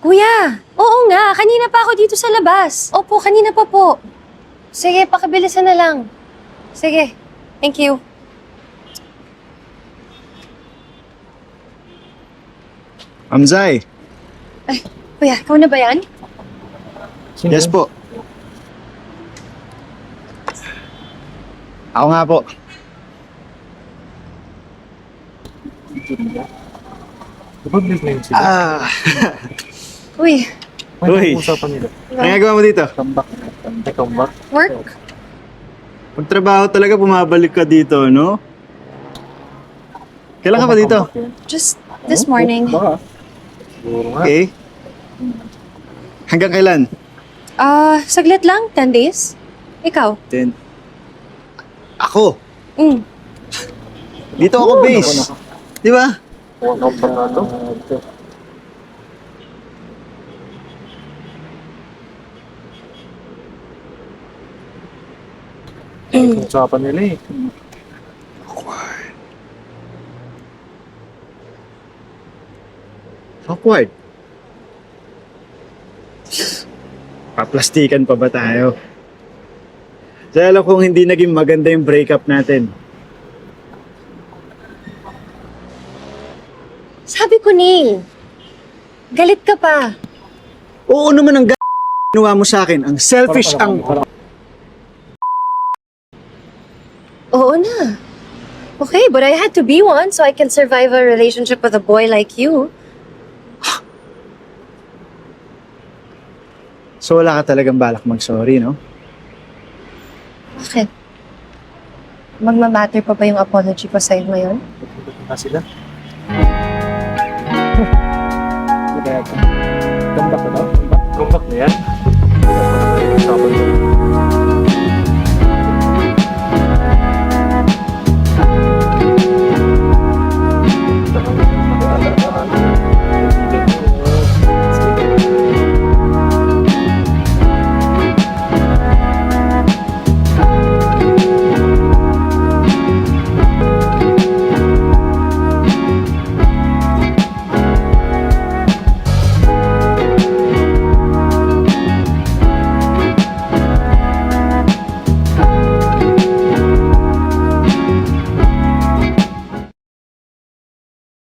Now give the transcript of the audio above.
Kuya! Oo nga, kanina pa ako dito sa labas. Opo, kanina pa po. Sige, pakibilisan na lang. Sige, thank you. Amzay. Kuya, ikaw na ba yan? Yes po. Ako nga po. Diba break na yun sila? Uy, Uy. Ano usapan nila? Ano ginagawa mo dito? Comeback. May comeback? work? Pagtrabaho talaga, bumabalik ka dito, no? Kailan ka pa dito? Comeback yan. Just this morning. Baka. Siguro nga. Okay. Hanggang kailan? Saglit lang, 10 days. Ikaw? Then, ako. Mm. Dito ako base. Di ba? Comeback na to. Usapan nila eh. Awkward. Paplastikan pa ba tayo? Kaya alam kong hindi naging maganda yung breakup natin. Sabi ko ni, galit ka pa. Oo naman ang ginawa mo sa akin. Ang selfish, ang... Oo na. Okay, but I had to be one so I can survive a relationship with a boy like you. So wala ka talagang balak mag-sorry, no? Bakit? Magmamatter pa ba yung apology ko sa'yo ngayon? Na sila. Comeback na daw? Comeback na yan? Usapan nila.